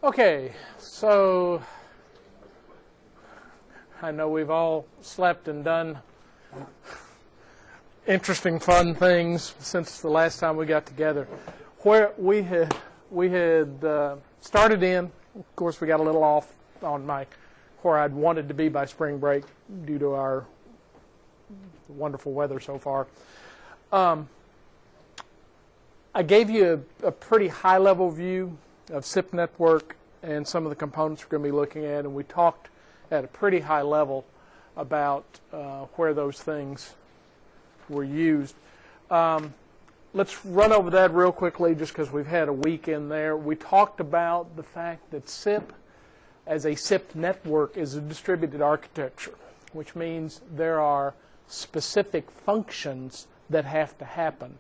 Okay, so I know we've all slept and done interesting, fun things since the last time we got together. Where we had started in, of course, we got a little off on where I'd wanted to be by spring break due to our wonderful weather so far. I gave you a pretty high-level view of SIP network and some of the components we're going to be looking at, and we talked at a pretty high level about where those things were used. Let's run over that real quickly just because we've had a week in there. We talked about the fact that SIP as a SIP network is a distributed architecture, which means there are specific functions that have to happen.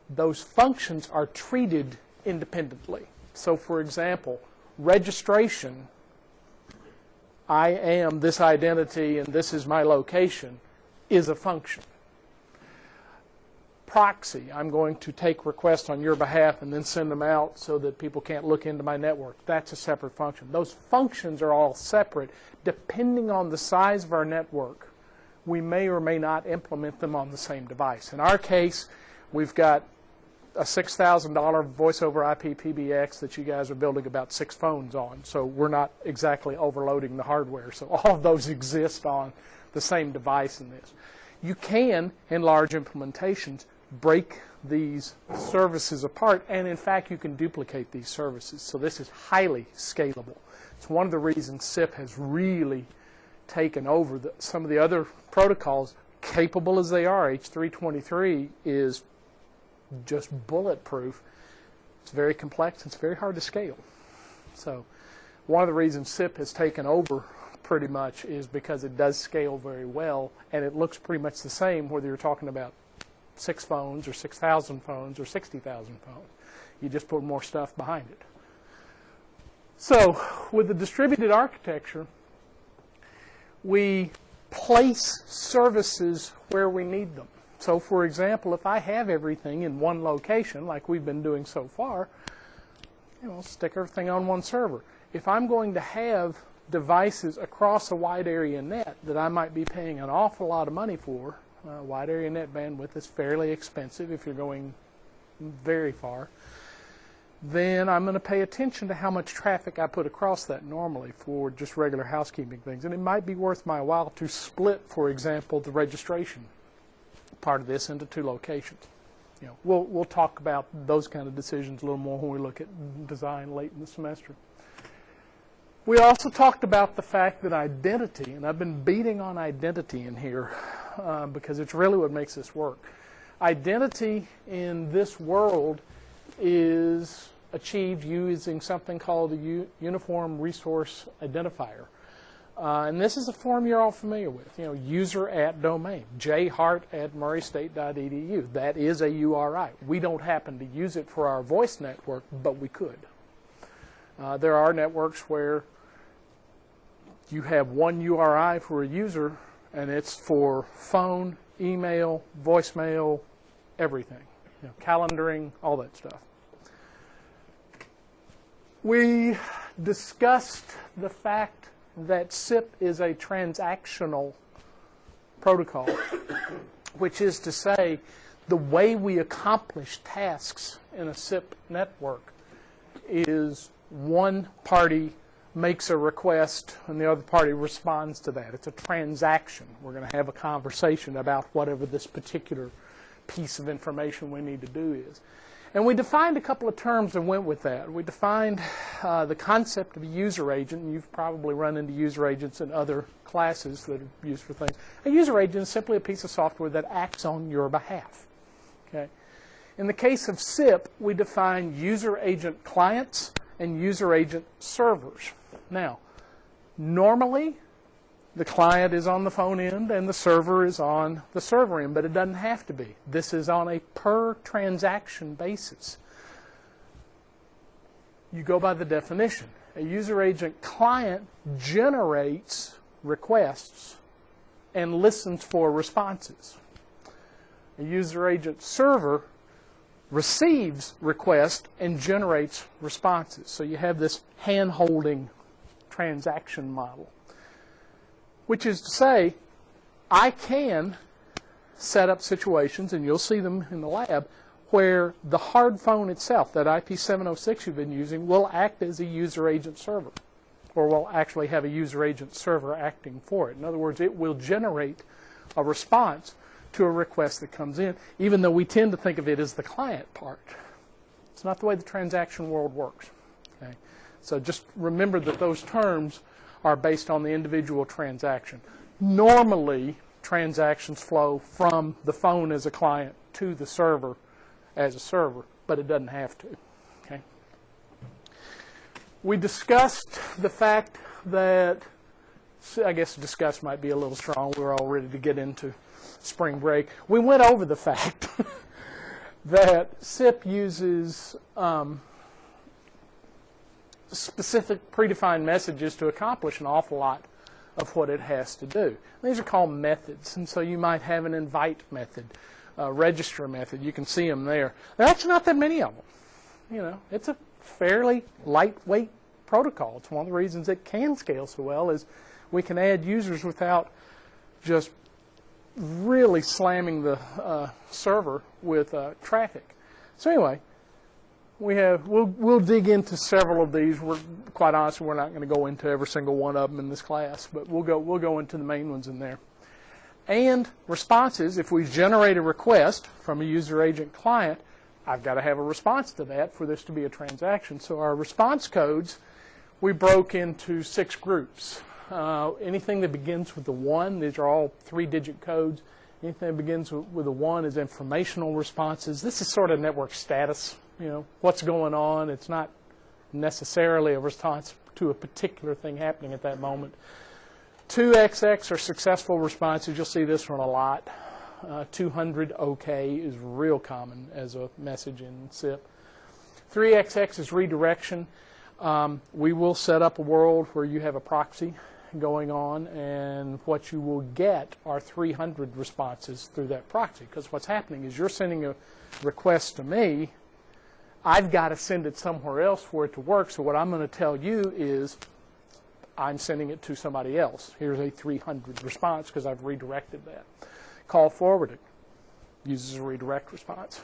Those functions are treated independently. So, for example, registration, I am this identity and this is my location, is a function. Proxy, I'm going to take requests on your behalf and then send them out so that people can't look into my network. That's a separate function. Those functions are all separate. Depending on the size of our network, we may or may not implement them on the same device. In our case, we've got a $6,000 voice over IP PBX that you guys are building about 6 phones on. So we're not exactly overloading the hardware. So all of those exist on the same device in this. You can, in large implementations, break these services apart, and in fact you can duplicate these services. So this is highly scalable. It's one of the reasons SIP has really taken over some of the other protocols. Capable as they are, H323 is just bulletproof. It's very complex. It's very hard to scale. So one of the reasons SIP has taken over pretty much is because it does scale very well, and it looks pretty much the same whether you're talking about 6 phones or 6,000 phones or 60,000 phones. You just put more stuff behind it. So with the distributed architecture, we place services where we need them. So, for example, if I have everything in one location, like we've been doing so far, stick everything on one server. If I'm going to have devices across a wide area net that I might be paying an awful lot of money for, wide area net bandwidth is fairly expensive if you're going very far, then I'm going to pay attention to how much traffic I put across that normally for just regular housekeeping things. And it might be worth my while to split, for example, the registration part of this into 2 locations. We'll talk about those kind of decisions a little more when we look at design late in the semester. We also talked about the fact that identity, and I've been beating on identity in here because it's really what makes this work. Identity in this world is achieved using something called a Uniform Resource Identifier. And this is a form you're all familiar with, user@domain, jhart@murraystate.edu. That is a URI. We don't happen to use it for our voice network, but we could. There are networks where you have one URI for a user, and it's for phone, email, voicemail, everything, calendaring, all that stuff. We discussed the fact that SIP is a transactional protocol, which is to say the way we accomplish tasks in a SIP network is one party makes a request and the other party responds to that. It's a transaction. We're going to have a conversation about whatever this particular piece of information we need to do is. And we defined a couple of terms that went with that. We defined the concept of a user agent, and you've probably run into user agents in other classes that are used for things. A user agent is simply a piece of software that acts on your behalf. Okay? In the case of SIP, we define user agent clients and user agent servers. Now, normally, the client is on the phone end and the server is on the server end, but it doesn't have to be. This is on a per transaction basis. You go by the definition. A user agent client generates requests and listens for responses. A user agent server receives requests and generates responses. So you have this hand-holding transaction model, which is to say, I can set up situations, and you'll see them in the lab, where the hard phone itself, that IP706 you've been using, will act as a user agent server, or will actually have a user agent server acting for it. In other words, it will generate a response to a request that comes in, even though we tend to think of it as the client part. It's not the way the transaction world works. Okay? So just remember that those terms are based on the individual transaction. Normally, transactions flow from the phone as a client to the server as a server, but it doesn't have to. Okay? We discussed the fact that, I guess discuss might be a little strong. We're all ready to get into spring break. We went over the fact that SIP uses specific predefined messages to accomplish an awful lot of what it has to do. These are called methods, and so you might have an invite method, a register method. You can see them there. There are actually not that many of them. You know, it's a fairly lightweight protocol. It's one of the reasons it can scale so well is we can add users without just really slamming the server with traffic. So anyway, we'll dig into several of these. We're quite honestly, we're not going to go into every single one of them in this class, but we'll go into the main ones in there. And responses, if we generate a request from a user agent client, I've got to have a response to that for this to be a transaction. So our response codes, we broke into 6 groups. Anything that begins with the 1, these are all 3-digit codes. Anything that begins with a 1 is informational responses. This is sort of network status, you know, what's going on. It's not necessarily a response to a particular thing happening at that moment. 2XX are successful responses. You'll see this one a lot. 200 OK is real common as a message in SIP. 3XX is redirection. We will set up a world where you have a proxy going on, and what you will get are 300 responses through that proxy, because what's happening is you're sending a request to me. I've got to send it somewhere else for it to work, so what I'm going to tell you is I'm sending it to somebody else. Here's a 300 response because I've redirected that. Call forwarding uses a redirect response.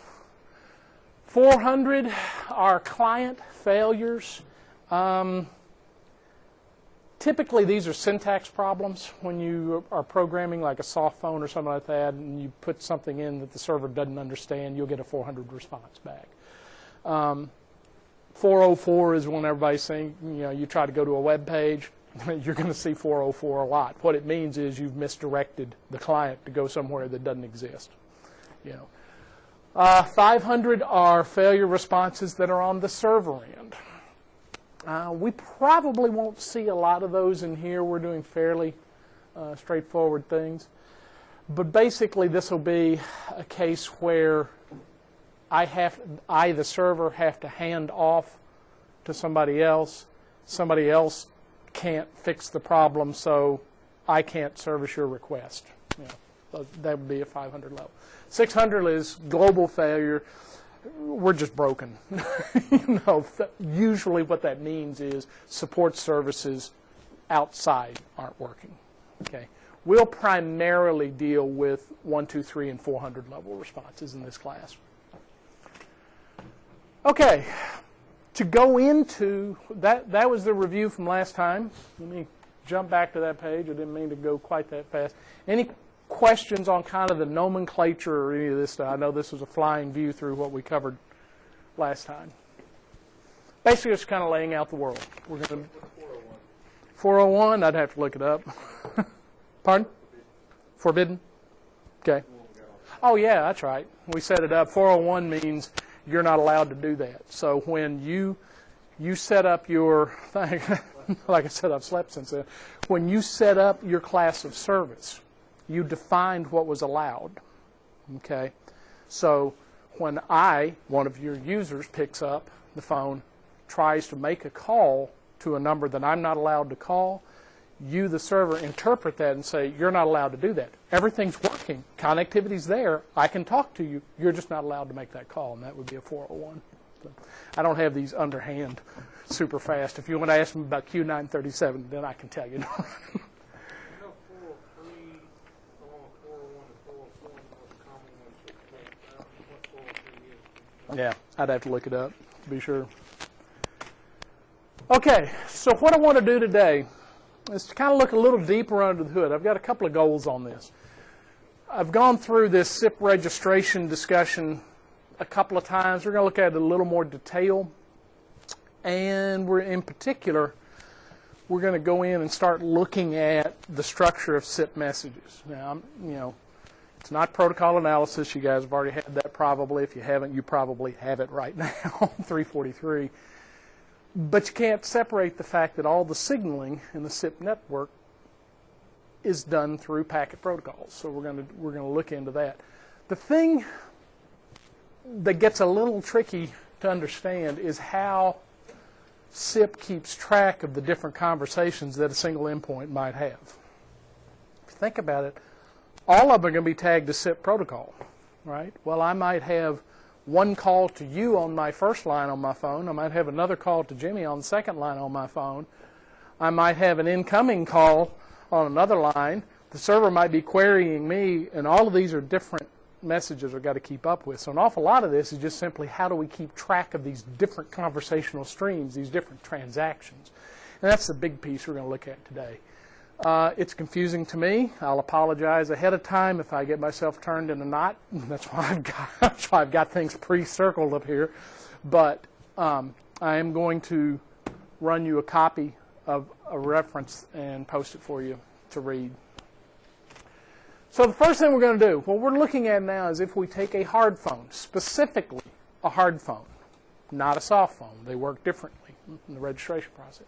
400 are client failures. Typically, these are syntax problems when you are programming like a soft phone or something like that, and you put something in that the server doesn't understand, you'll get a 400 response back. 404 is when everybody's saying, you know, you try to go to a web page, you're going to see 404 a lot. What it means is you've misdirected the client to go somewhere that doesn't exist. You know, 500 are failure responses that are on the server end. We probably won't see a lot of those in here. We're doing fairly straightforward things. But basically, this will be a case where I, the server, have to hand off to somebody else. Somebody else can't fix the problem, so I can't service your request. You know, that would be a 500 level. 600 is global failure. We're just broken. You know, usually what that means is support services outside aren't working. Okay, we'll primarily deal with 1, 2, 3, and 400 level responses in this class. Okay, to go into that was the review from last time. Let me jump back to that page. I didn't mean to go quite that fast. Any questions on kind of the nomenclature or any of this stuff? I know this was a flying view through what we covered last time. Basically, it's kind of laying out the world. We're going to 401. I'd have to look it up. Pardon? Forbidden? Okay. Oh yeah, that's right. We set it up. 401 means you're not allowed to do that. So when you set up your thing, like I said, I've slept since then. When you set up your class of service, you defined what was allowed. Okay? So when one of your users, picks up the phone, tries to make a call to a number that I'm not allowed to call, You, the server, interpret that and say, you're not allowed to do that. Everything's working. Connectivity's there. I can talk to you. You're just not allowed to make that call, and that would be a 401. So I don't have these underhand super fast. If you want to ask me about Q937, then I can tell you. Yeah, I'd have to look it up to be sure. Okay, so what I want to do today is to kind of look a little deeper under the hood. I've got a couple of goals on this. I've gone through this SIP registration discussion a couple of times. We're going to look at it in a little more detail. And in particular, we're going to go in and start looking at the structure of SIP messages. Now, it's not protocol analysis. You guys have already had that probably. If you haven't, you probably have it right now, 343. But you can't separate the fact that all the signaling in the SIP network is done through packet protocols. So we're going to look into that. The thing that gets a little tricky to understand is how SIP keeps track of the different conversations that a single endpoint might have. If you think about it, all of them are going to be tagged to SIP protocol, right? Well, I might have one call to you on my first line on my phone. I might have another call to Jimmy on the second line on my phone. I might have an incoming call on another line. The server might be querying me, and all of these are different messages we've got to keep up with. So an awful lot of this is just simply how do we keep track of these different conversational streams, these different transactions. And that's the big piece we're going to look at today. It's confusing to me. I'll apologize ahead of time if I get myself turned in a knot. That's why I've got things pre-circled up here. But I am going to run you a copy of a reference and post it for you to read. So the first thing we're going to do, what we're looking at now is if we take a hard phone, specifically a hard phone, not a soft phone. They work differently in the registration process.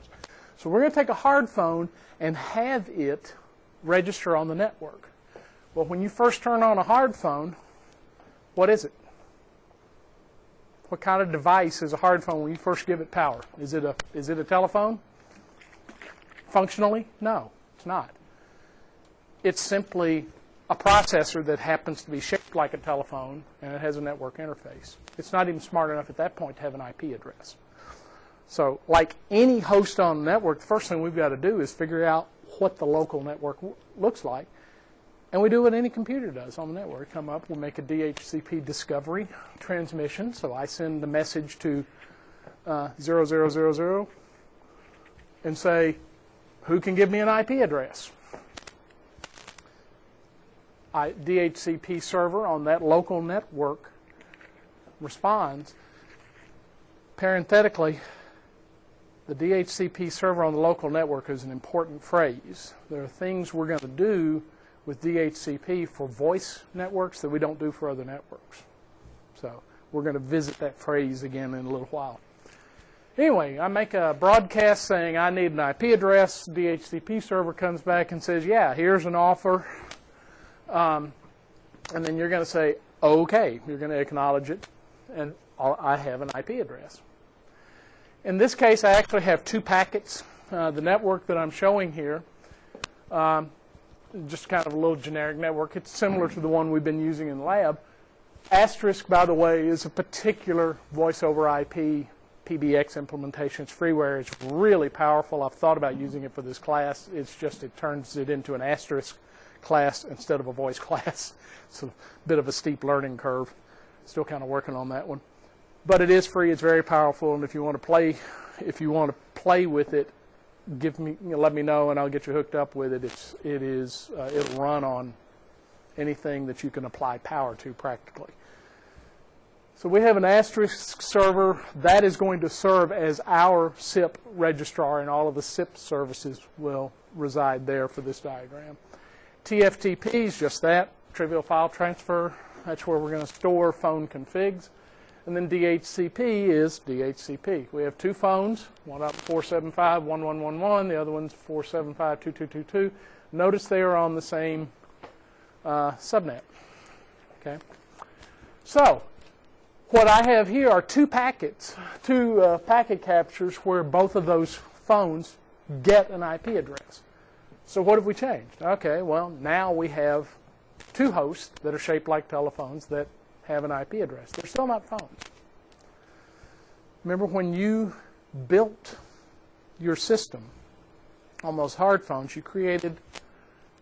So we're going to take a hard phone and have it register on the network. Well, when you first turn on a hard phone, what is it? What kind of device is a hard phone when you first give it power? Is it a telephone? Functionally? No, it's not. It's simply a processor that happens to be shaped like a telephone, and it has a network interface. It's not even smart enough at that point to have an IP address. So like any host on the network, the first thing we've got to do is figure out what the local network looks like. And we do what any computer does on the network. Come up, we'll make a DHCP discovery transmission. So I send the message to 0000 and say, who can give me an IP address? DHCP server on that local network responds. Parenthetically, the DHCP server on the local network is an important phrase. There are things we're going to do with DHCP for voice networks that we don't do for other networks. So we're going to visit that phrase again in a little while. Anyway, I make a broadcast saying I need an IP address. DHCP server comes back and says, yeah, here's an offer. And then you're going to say, okay. You're going to acknowledge it. And I have an IP address. In this case, I actually have two packets. The network that I'm showing here, just kind of a little generic network. It's similar to the one we've been using in the lab. Asterisk, by the way, is a particular voice over IP PBX implementation. It's freeware. It's really powerful. I've thought about using it for this class. It's just it turns it into an asterisk class instead of a voice class. It's a bit of a steep learning curve. Still kind of working on that one. But it is free. It's very powerful, and if you want to play with it, let me know, and I'll get you hooked up with it. It'll run on anything that you can apply power to practically. So we have an asterisk server that is going to serve as our SIP registrar, and all of the SIP services will reside there for this diagram. TFTP is just that, trivial file transfer. That's where we're going to store phone configs. And then DHCP is DHCP. We have two phones, one up 475.1111, the other one's 475.2222. Notice they are on the same subnet. Okay. So what I have here are two packets, two packet captures where both of those phones get an IP address. So what have we changed? Okay, well, now we have two hosts that are shaped like telephones that have an IP address. They're still not phones. Remember when you built your system on those hard phones, you created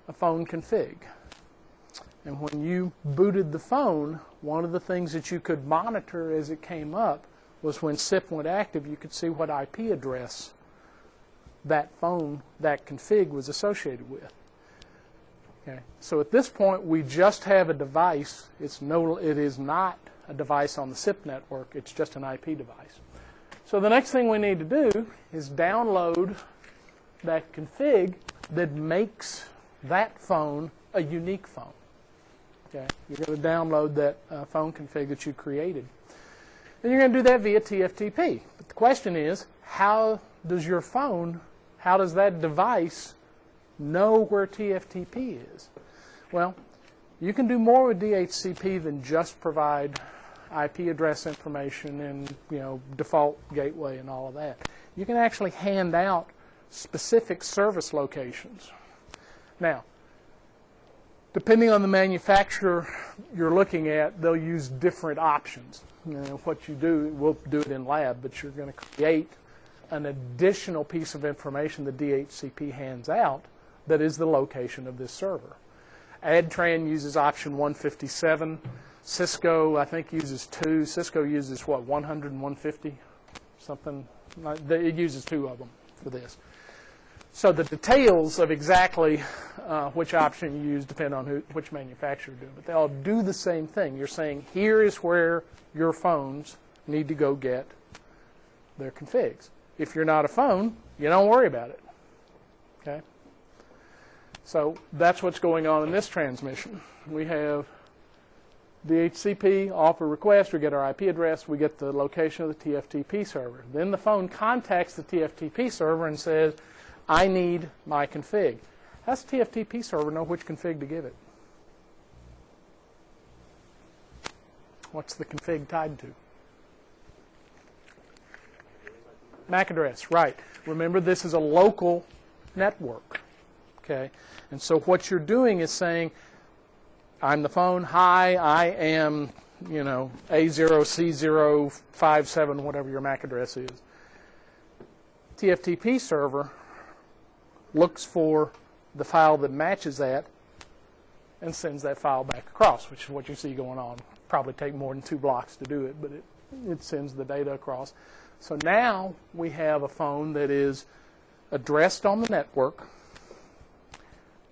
a phone config. And when you booted the phone, one of the things that you could monitor as it came up was when SIP went active, you could see what IP address that phone, that config was associated with. Okay. So at this point, we just have a device. It is not a device on the SIP network. It's just an IP device. So the next thing we need to do is download that config that makes that phone a unique phone. Okay. You're going to download that phone config that you created. And you're going to do that via TFTP. But the question is, how does that device know where TFTP is? Well, you can do more with DHCP than just provide IP address information and default gateway and all of that. You can actually hand out specific service locations. Now, depending on the manufacturer you're looking at, they'll use different options. What you do, we'll do it in lab, but you're going to create an additional piece of information the DHCP hands out that is the location of this server. AdTran uses option 157. Cisco, I think, uses 2. Cisco uses, what, 100 and 150? Something. It uses 2 of them for this. So the details of exactly which option you use depend on which manufacturer you're doing. But they all do the same thing. You're saying, here is where your phones need to go get their configs. If you're not a phone, you don't worry about it. Okay? So that's what's going on in this transmission. We have DHCP, offer request, we get our IP address, we get the location of the TFTP server. Then the phone contacts the TFTP server and says, I need my config. How does the TFTP server know which config to give it? What's the config tied to? MAC address, right. Remember, this is a local network. Okay? And so what you're doing is saying, I'm the phone. Hi, I am, A0C057, whatever your MAC address is. TFTP server looks for the file that matches that and sends that file back across, which is what you see going on. Probably take more than 2 blocks to do it, but it sends the data across. So now we have a phone that is addressed on the network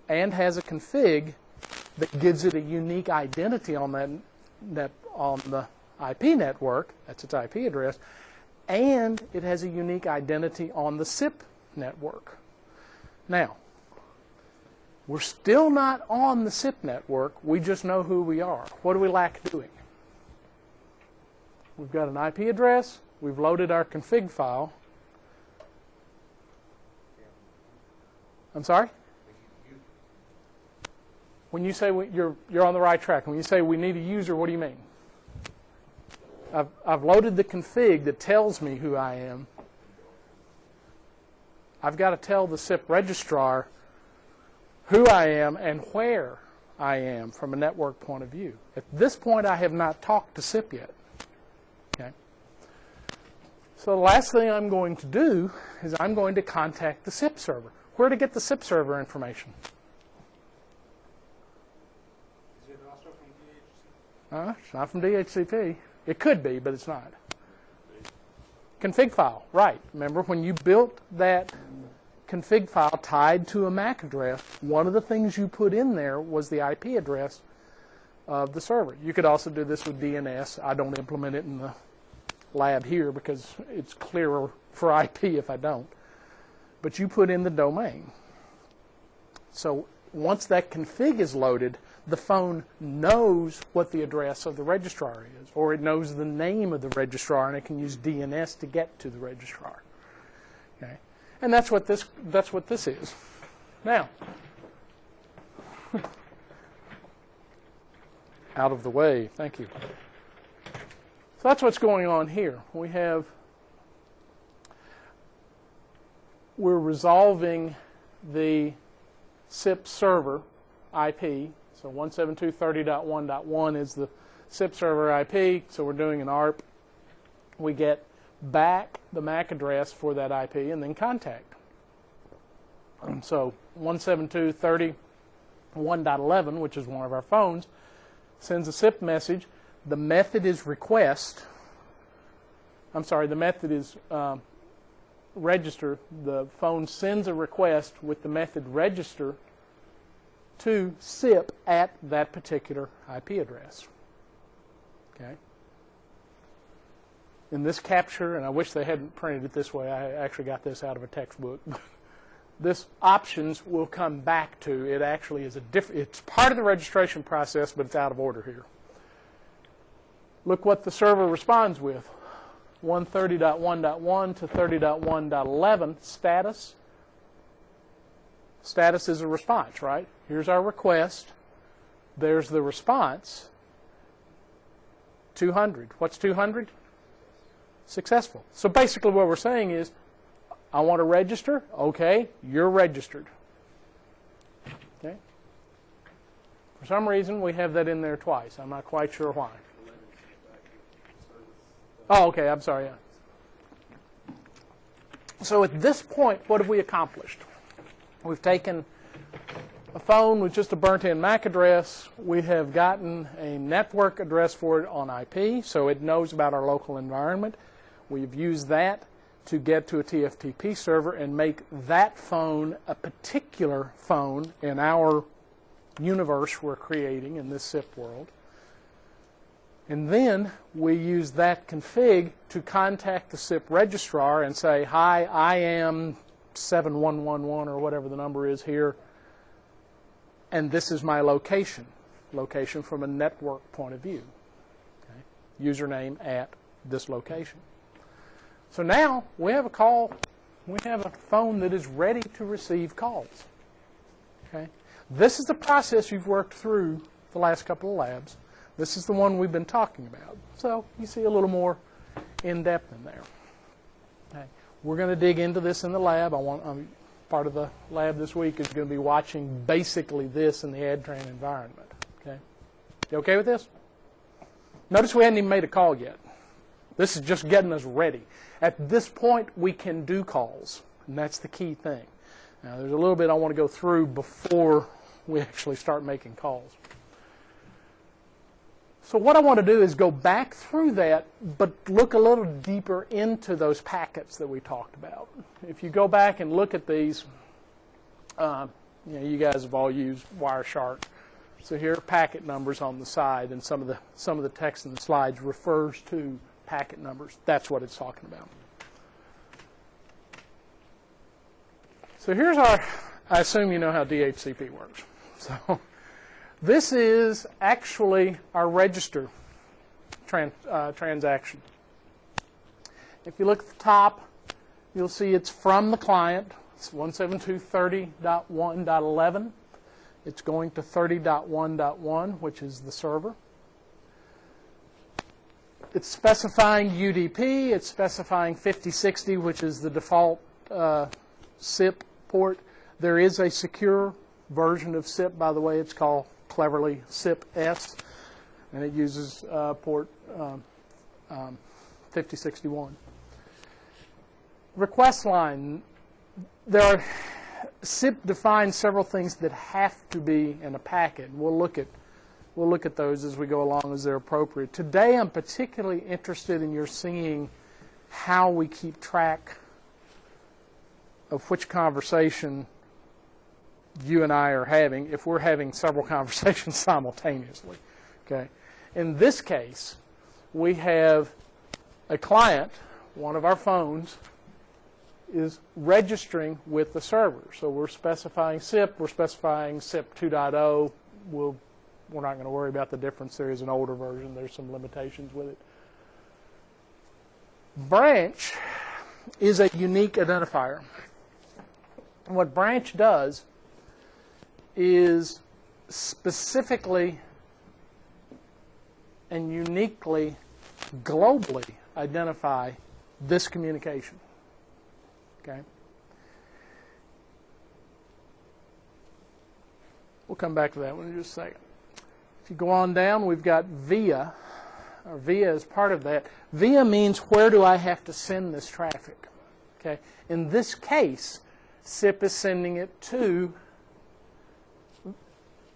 and has a config that gives it a unique identity on on the IP network, that's its IP address, and it has a unique identity on the SIP network. Now, we're still not on the SIP network, we just know who we are. What do we lack doing? We've got an IP address, we've loaded our config file. I'm sorry? When you say you're on the right track, when you say we need a user, what do you mean? I've loaded the config that tells me who I am. I've got to tell the SIP registrar who I am and where I am from a network point of view. At this point, I have not talked to SIP yet. Okay? So the last thing I'm going to do is I'm going to contact the SIP server. Where to get the SIP server information? Is it also from DHCP? It's not from DHCP. It could be, but it's not. Config file, right. Remember when you built that config file tied to a MAC address, one of the things you put in there was the IP address of the server. You could also do this with DNS. I don't implement it in the lab here because it's clearer for IP if I don't. But you put in the domain. So once that config is loaded, the phone knows what the address of the registrar is, or it knows the name of the registrar, and it can use DNS to get to the registrar. Okay? And that's what this is. Now, out of the way, thank you. So that's what's going on here. We're resolving the SIP server IP. So 172.30.1.1 is the SIP server IP. So we're doing an ARP. We get back the MAC address for that IP and then contact. So 172.30.1.11, which is one of our phones, sends a SIP message. The method is request. I'm sorry, the method is register. The phone sends a request with the method register to SIP at that particular IP address. Okay. In this capture, and I wish they hadn't printed it this way, I actually got this out of a textbook. This options will come back to. It actually is it's part of the registration process, but it's out of order here. Look what the server responds with. 130.1.1 to 30.1.11 status. Status is a response, right? Here's our request. There's the response. 200. What's 200? Successful. So basically what we're saying is, I want to register. Okay, you're registered. Okay. For some reason, we have that in there twice. I'm not quite sure why. Oh, okay, I'm sorry. Yeah. So at this point, what have we accomplished? We've taken a phone with just a burnt-in MAC address. We have gotten a network address for it on IP, so it knows about our local environment. We've used that to get to a TFTP server and make that phone a particular phone in our universe we're creating in this SIP world. And then we use that config to contact the SIP registrar and say, hi, I am 7111 or whatever the number is here, and this is my location from a network point of view. Okay. Username at this location. So now we have a call, we have a phone that is ready to receive calls. Okay. This is the process you've worked through the last couple of labs. This is the one we've been talking about. So you see a little more in depth in there. Okay. We're going to dig into this in the lab. Part of the lab this week is going to be watching basically this in the AdTran environment. Okay. You okay with this? Notice we hadn't even made a call yet. This is just getting us ready. At this point, we can do calls, and that's the key thing. Now, there's a little bit I want to go through before we actually start making calls. So what I want to do is go back through that, but look a little deeper into those packets that we talked about. If you go back and look at these, you guys have all used Wireshark. So here are packet numbers on the side, and some of the text in the slides refers to packet numbers. That's what it's talking about. So here's I assume you know how DHCP works. So this is actually our register transaction. If you look at the top, you'll see it's from the client. It's 172.30.1.11. It's going to 30.1.1, which is the server. It's specifying UDP. It's specifying 5060, which is the default SIP port. There is a secure version of SIP, by the way. It's called cleverly SIP-S, and it uses port 5061. Request line. SIP defines several things that have to be in a packet. We'll look at those as we go along as they're appropriate. Today I'm particularly interested in your seeing how we keep track of which conversation you and I are having if we're having several conversations simultaneously. Okay. In this case, we have a client, one of our phones, is registering with the server. So we're specifying SIP, we're specifying SIP 2.0. We're not going to worry about the difference. There is an older version. There's some limitations with it. Branch is a unique identifier. And what branch does is specifically and uniquely, globally identify this communication. Okay? We'll come back to that one in just a second. If you go on down, we've got via, or via is part of that. Via means where do I have to send this traffic? Okay. In this case, SIP is sending it to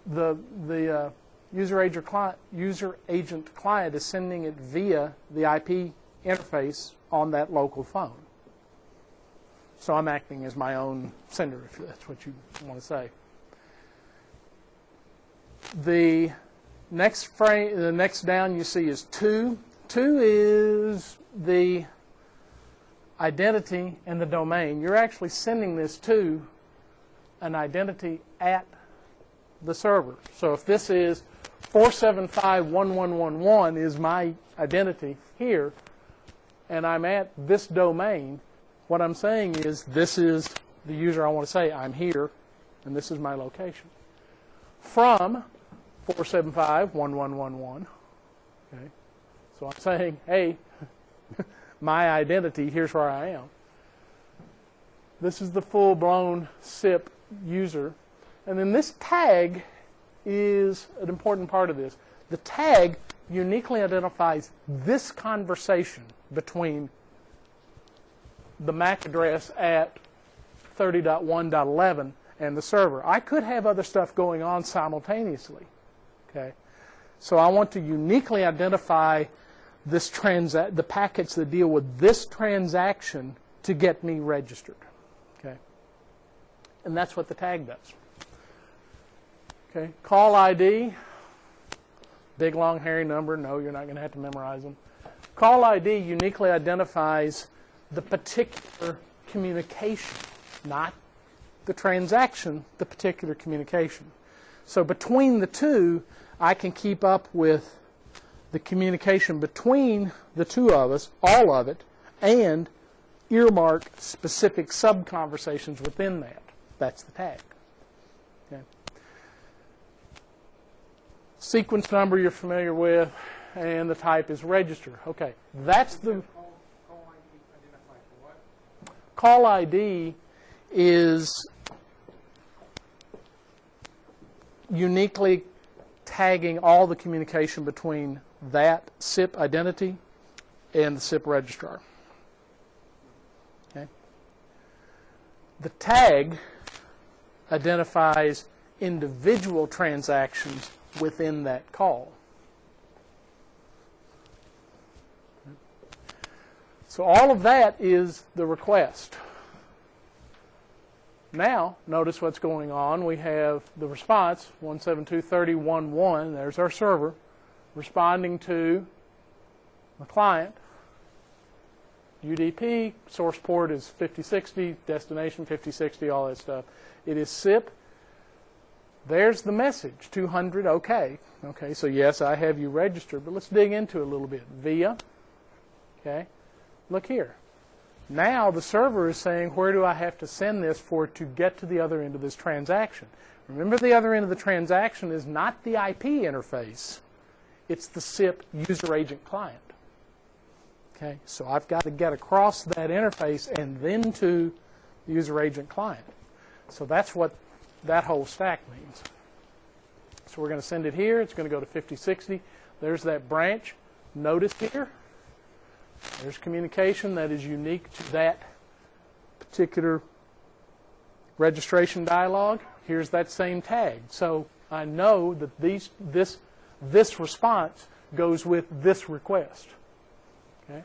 the user agent client is sending it via the IP interface on that local phone. So I'm acting as my own sender, if that's what you want to say. The next down you see is 2. 2 is the identity and the domain. You're actually sending this to an identity at the server. So if this is 475.1111 is my identity here, and I'm at this domain, what I'm saying is this is the user I want to say I'm here, and this is my location. From 475.1111. Okay. So I'm saying, hey, my identity, here's where I am. This is the full-blown SIP user. And then this tag is an important part of this. The tag uniquely identifies this conversation between the MAC address at 30.1.11 and the server. I could have other stuff going on simultaneously. Okay, so I want to uniquely identify this the packets that deal with this transaction to get me registered. Okay, and that's what the tag does. Okay, call ID, big long hairy number. No, you're not going to have to memorize them. Call ID uniquely identifies the particular communication, not the transaction, the particular communication. So between the two, I can keep up with the communication between the two of us, all of it, and earmark specific sub-conversations within that. That's the tag. Okay. Sequence number you're familiar with, and the type is register. Okay, that's the... Call ID is uniquely tagging all the communication between that SIP identity and the SIP registrar. Okay. The tag identifies individual transactions within that call. So all of that is the request. Now, notice what's going on. We have the response, 172.30.1.1. There's our server responding to the client. UDP, source port is 5060, destination 5060, all that stuff. It is SIP. There's the message, 200, okay. Okay, so yes, I have you registered, but let's dig into it a little bit. Via, okay. Look here. Now the server is saying, where do I have to send this for to get to the other end of this transaction? Remember, the other end of the transaction is not the IP interface. It's the SIP user agent client. Okay, so I've got to get across that interface and then to the user agent client. So that's what that whole stack means. So we're going to send it here. It's going to go to 5060. There's that branch. Notice here, there's communication that is unique to that particular registration dialog. Here's that same tag. So I know that this response goes with this request. Okay.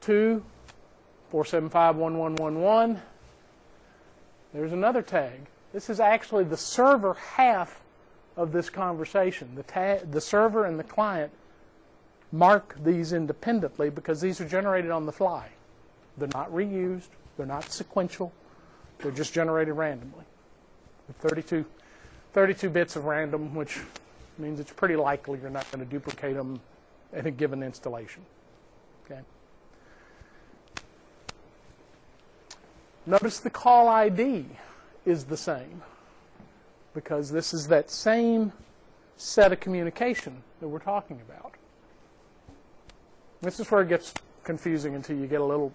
475.1111. There's another tag. This is actually the server half of this conversation. The server and the client mark these independently because these are generated on the fly. They're not reused. They're not sequential. They're just generated randomly. With 32 bits of random, which means it's pretty likely you're not going to duplicate them in a given installation. Okay. Notice the call ID is the same because this is that same set of communication that we're talking about. This is where it gets confusing until you get a little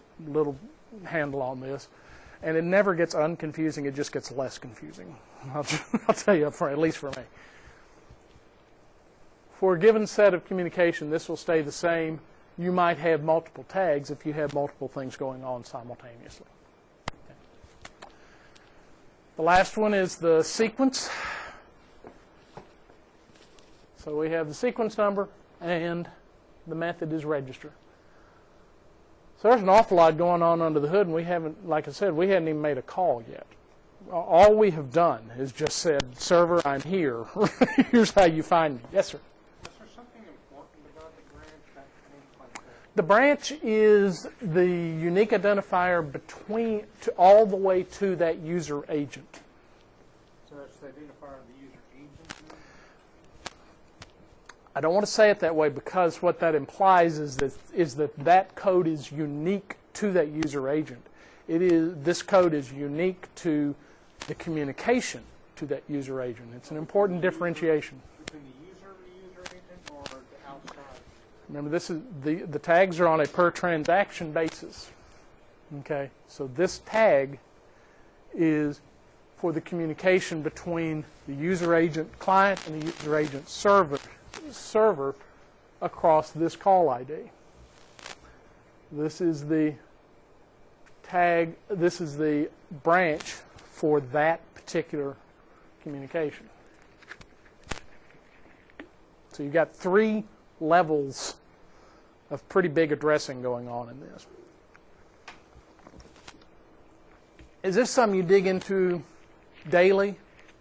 handle on this. And it never gets unconfusing, it just gets less confusing. I'll tell you up front, at least for me. For a given set of communication, this will stay the same. You might have multiple tags if you have multiple things going on simultaneously. Okay. The last one is the sequence. So we have the sequence number and the method is register. So there's an awful lot going on under the hood, and we haven't, like I said, we hadn't even made a call yet. All we have done is just said, server, I'm here. Here's how you find me. Yes, sir. Is there something important about the branch that things like that? The branch is the unique identifier between all the way to that user agent. So that's the identifier of the user agent? I don't want to say it that way because what that implies is that code is unique to that user agent. This code is unique to the communication to that user agent. It's an important differentiation. Between the user and the user agent or the outside? Remember, this is the tags are on a per transaction basis. Okay, so this tag is for the communication between the user agent client and the user agent server across this call ID. This is the tag, this is the branch for that particular communication. So you've got 3 levels of pretty big addressing going on in this. Is this something you dig into daily?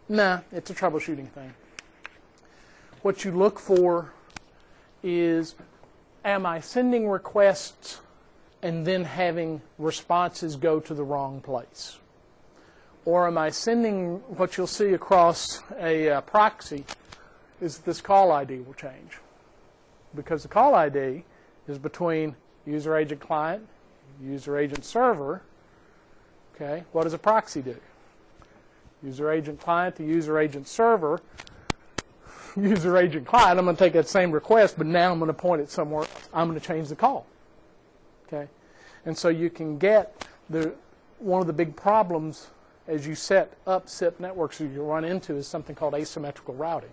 Nah, it's a troubleshooting thing. What you look for is, am I sending requests and then having responses go to the wrong place? Or am I sending, what you'll see across a proxy is this call ID will change. Because the call ID is between user agent client, user agent server. Okay, what does a proxy do? User agent client to user agent server. User agent client, I'm going to take that same request, but now I'm going to point it somewhere else. I'm going to change the call. Okay, and so you can get one of the big problems as you set up SIP networks that you run into is something called asymmetrical routing.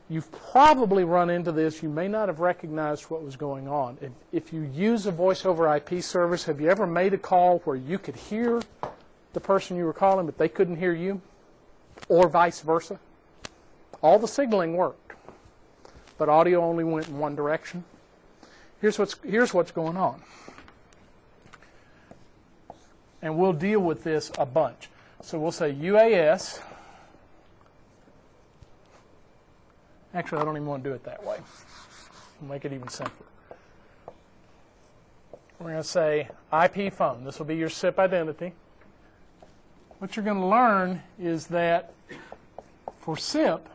You've probably run into this. You may not have recognized what was going on. If you use a voice over IP service, have you ever made a call where you could hear the person you were calling, but they couldn't hear you? Or vice versa? All the signaling worked, but audio only went in one direction. Here's what's going on. And we'll deal with this a bunch. So we'll say UAS. Actually, I don't even want to do it that way. We'll make it even simpler. We're going to say IP phone. This will be your SIP identity. What you're going to learn is that for SIP,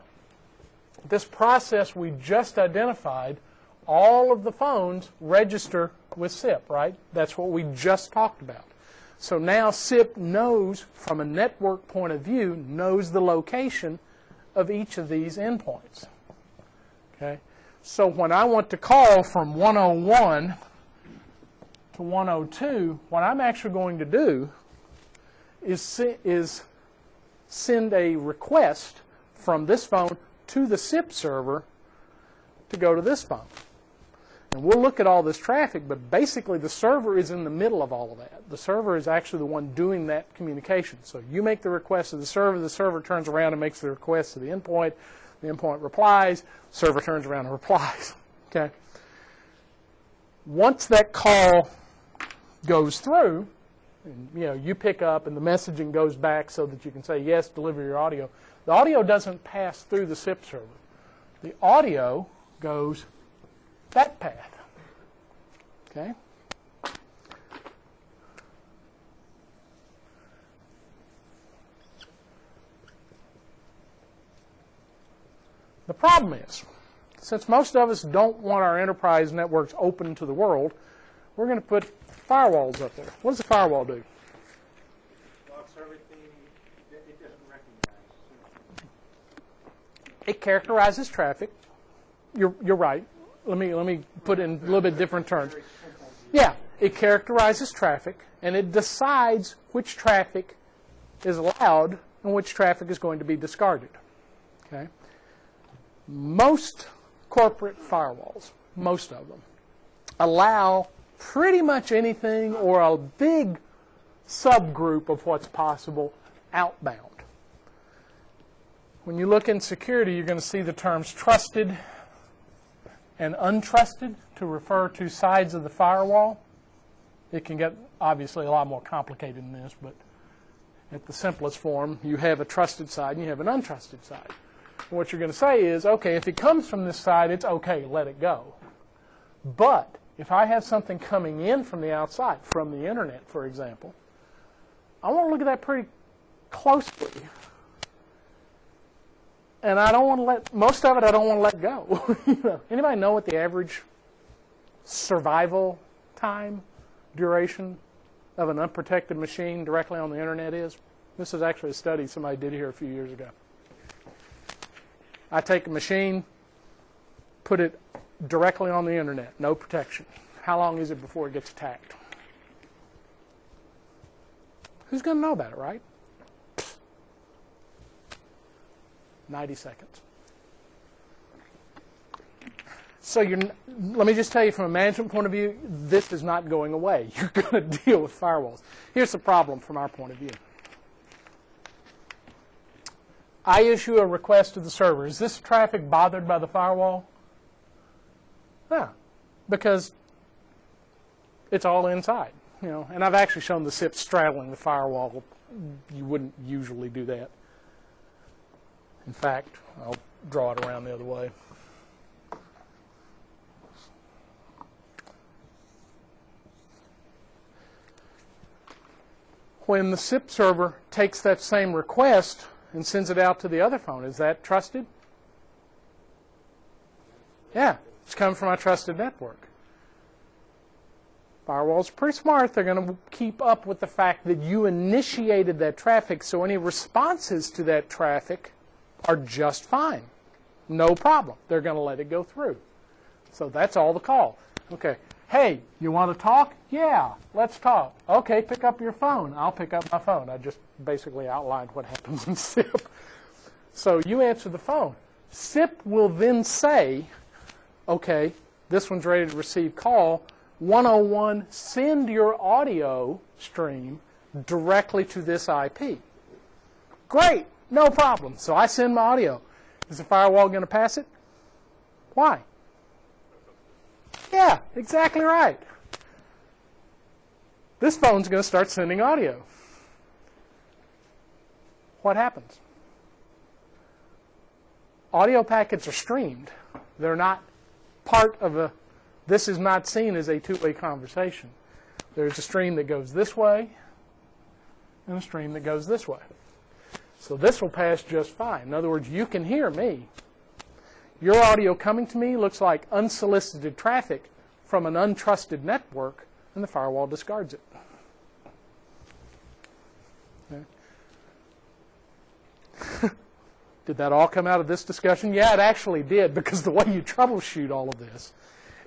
this process we just identified, all of the phones register with SIP, right? That's what we just talked about. So now SIP knows, from a network point of view, knows the location of each of these endpoints. Okay? So when I want to call from 101 to 102, what I'm actually going to do is send a request from this phone to the SIP server to go to this phone. And we'll look at all this traffic, but basically the server is in the middle of all of that. The server is actually the one doing that communication. So you make the request to the server turns around and makes the request to the endpoint replies, server turns around and replies. Okay. Once that call goes through, and, you pick up and the messaging goes back so that you can say, yes, deliver your audio. The audio doesn't pass through the SIP server. The audio goes that path. Okay? The problem is, since most of us don't want our enterprise networks open to the world, we're going to put firewalls up there. What does a firewall do? Blocks everything it doesn't recognize. It characterizes traffic. You're right. Let me put it in a little bit different terms. Yeah, it characterizes traffic, and it decides which traffic is allowed and which traffic is going to be discarded. Okay? Most corporate firewalls, most of them, allow pretty much anything or a big subgroup of what's possible outbound. When you look in security, you're going to see the terms trusted and untrusted to refer to sides of the firewall. It can get obviously a lot more complicated than this, but at the simplest form, you have a trusted side and you have an untrusted side. And what you're going to say is, okay, if it comes from this side, it's okay, let it go. But if I have something coming in from the outside, from the internet, for example, I want to look at that pretty closely. And I don't want to let, most of it I don't want to let go. You know, anybody know what the average survival time, duration of an unprotected machine directly on the internet is? This is actually a study somebody did here a few years ago. I take a machine, put it directly on the internet, no protection. How long is it before it gets attacked? Who's going to know about it, right? 90 seconds. So let me just tell you from a management point of view, this is not going away. You're going to deal with firewalls. Here's the problem from our point of view. I issue a request to the server. Is this traffic bothered by the firewall? Yeah, because it's all inside. You know, and I've actually shown the SIP straddling the firewall. You wouldn't usually do that. In fact, I'll draw it around the other way. When the SIP server takes that same request and sends it out to the other phone, is that trusted? Yeah, it's coming from a trusted network. Firewalls are pretty smart. They're going to keep up with the fact that you initiated that traffic, so any responses to that traffic are just fine. No problem. They're going to let it go through. So that's all the call. Okay. Hey, you want to talk? Yeah, let's talk. Okay, pick up your phone. I'll pick up my phone. I just basically outlined what happens in SIP. So you answer the phone. SIP will then say, okay, this one's ready to receive call. 101, send your audio stream directly to this IP. Great, no problem. So I send my audio. Is the firewall going to pass it? Why? Yeah, exactly right. This phone's going to start sending audio. What happens? Audio packets are streamed. They're not part of a, this is not seen as a two-way conversation. There's a stream that goes this way and a stream that goes this way. So this will pass just fine. In other words, you can hear me. Your audio coming to me looks like unsolicited traffic from an untrusted network, and the firewall discards it. Okay. Did that all come out of this discussion? Yeah, it actually did, because the way you troubleshoot all of this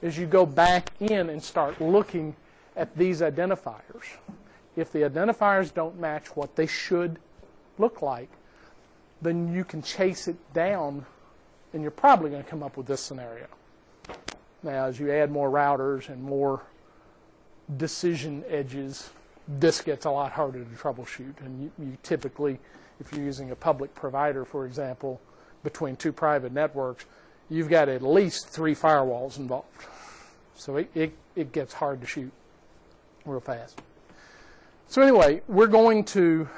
is you go back in and start looking at these identifiers. If the identifiers don't match what they should look like, then you can chase it down, and you're probably going to come up with this scenario. Now, as you add more routers and more decision edges, this gets a lot harder to troubleshoot. And you typically, if you're using a public provider, for example, between two private networks, you've got at least 3 firewalls involved. So it gets hard to shoot real fast. So anyway, we're going to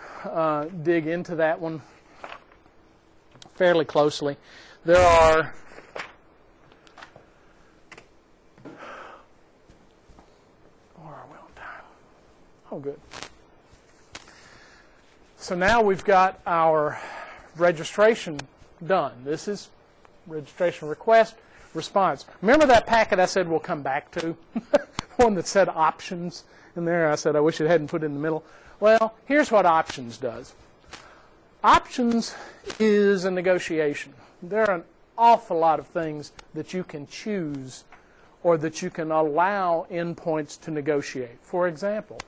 dig into that one fairly closely. There are oh, good. So now we've got our registration done. This is registration request, response. Remember that packet I said we'll come back to? One that said options in there. I said I wish it hadn't put it in the middle. Well, here's what options does. Options is a negotiation. There are an awful lot of things that you can choose or that you can allow endpoints to negotiate. For example,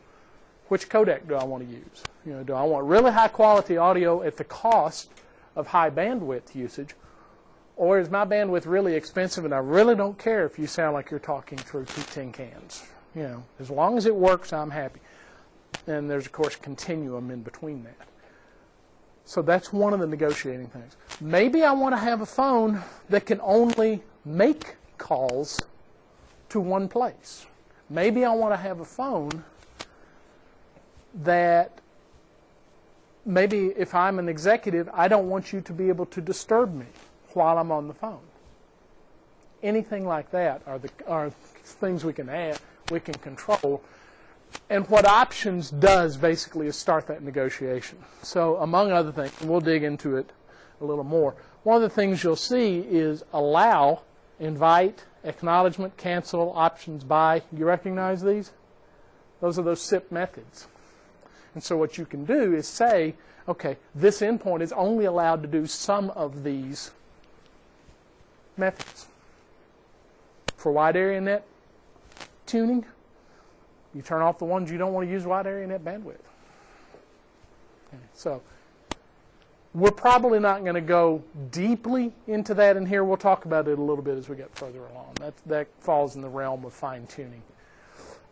which codec do I want to use? Do I want really high quality audio at the cost of high bandwidth usage, or is my bandwidth really expensive and I really don't care if you sound like you're talking through 2 tin cans? As long as it works, I'm happy. And there's, of course, a continuum in between that. So that's one of the negotiating things. Maybe I want to have a phone that can only make calls to one place. Maybe I want to have a phone that maybe if I'm an executive, I don't want you to be able to disturb me while I'm on the phone. Anything like that are things we can add, we can control. And what options does basically is start that negotiation. So among other things, and we'll dig into it a little more, one of the things you'll see is allow, invite, acknowledgement, cancel, options, buy. You recognize these? Those are those SIP methods. And so what you can do is say, okay, this endpoint is only allowed to do some of these methods. For wide area net tuning, you turn off the ones you don't want to use wide area net bandwidth. Okay, so we're probably not going to go deeply into that in here. We'll talk about it a little bit as we get further along. That falls in the realm of fine-tuning.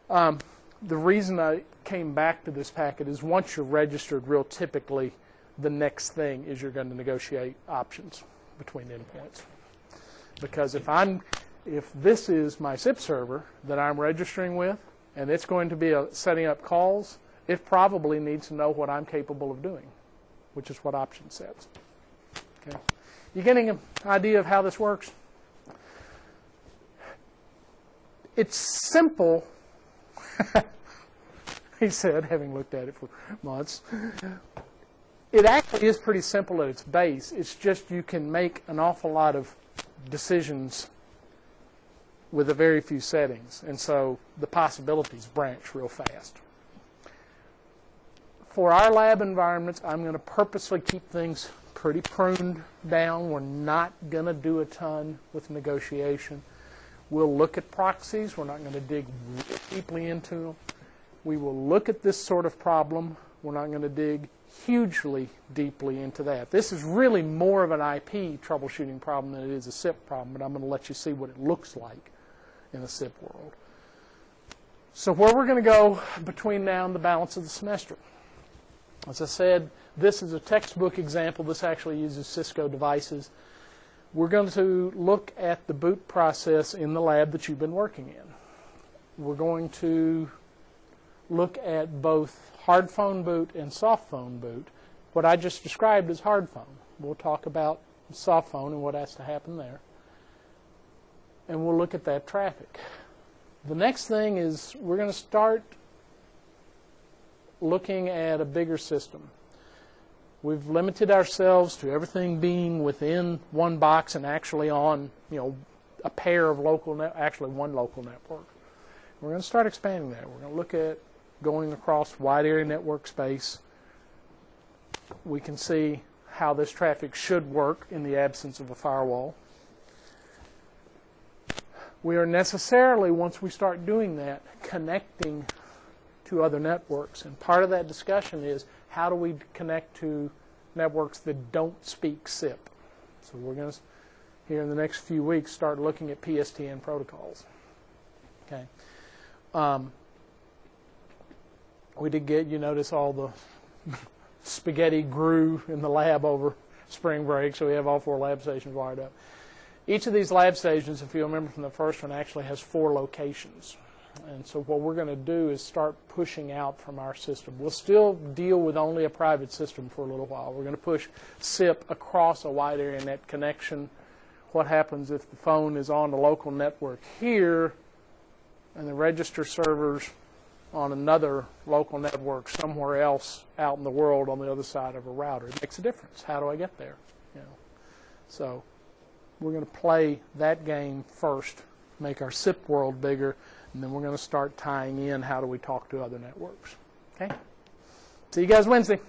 The reason I came back to this packet is once you're registered, real typically the next thing is you're going to negotiate options between endpoints. Because if this is my SIP server that I'm registering with, and it's going to be setting up calls, it probably needs to know what I'm capable of doing, which is what option sets. Okay. You getting an idea of how this works? It's simple, he said, having looked at it for months. It actually is pretty simple at its base. It's just you can make an awful lot of decisions with a very few settings, and so the possibilities branch real fast. For our lab environments, I'm going to purposely keep things pretty pruned down. We're not going to do a ton with negotiation. We'll look at proxies. We're not going to dig deeply into them. We will look at this sort of problem. We're not going to dig hugely deeply into that. This is really more of an IP troubleshooting problem than it is a SIP problem, but I'm going to let you see what it looks like in the SIP world. So where we're going to go between now and the balance of the semester. As I said, this is a textbook example. This actually uses Cisco devices. We're going to look at the boot process in the lab that you've been working in. We're going to look at both hard phone boot and soft phone boot. What I just described is hard phone. We'll talk about soft phone and what has to happen there. And we'll look at that traffic. The next thing is we're going to start looking at a bigger system. We've limited ourselves to everything being within one box and actually on, a pair of actually one local network. We're going to start expanding that. We're going to look at going across wide area network space. We can see how this traffic should work in the absence of a firewall. We are necessarily, once we start doing that, connecting to other networks. And part of that discussion is how do we connect to networks that don't speak SIP. So we're going to, here in the next few weeks, start looking at PSTN protocols. Okay. We did get, you notice all the spaghetti grew in the lab over spring break, so we have all 4 lab stations wired up. Each of these lab stations, if you remember from the first one, actually has 4 locations. And so what we're going to do is start pushing out from our system. We'll still deal with only a private system for a little while. We're going to push SIP across a wide area net connection. What happens if the phone is on the local network here and the register servers on another local network somewhere else out in the world on the other side of a router? It makes a difference. How do I get there? So we're going to play that game first, make our SIP world bigger, and then we're going to start tying in how do we talk to other networks. Okay? See you guys Wednesday.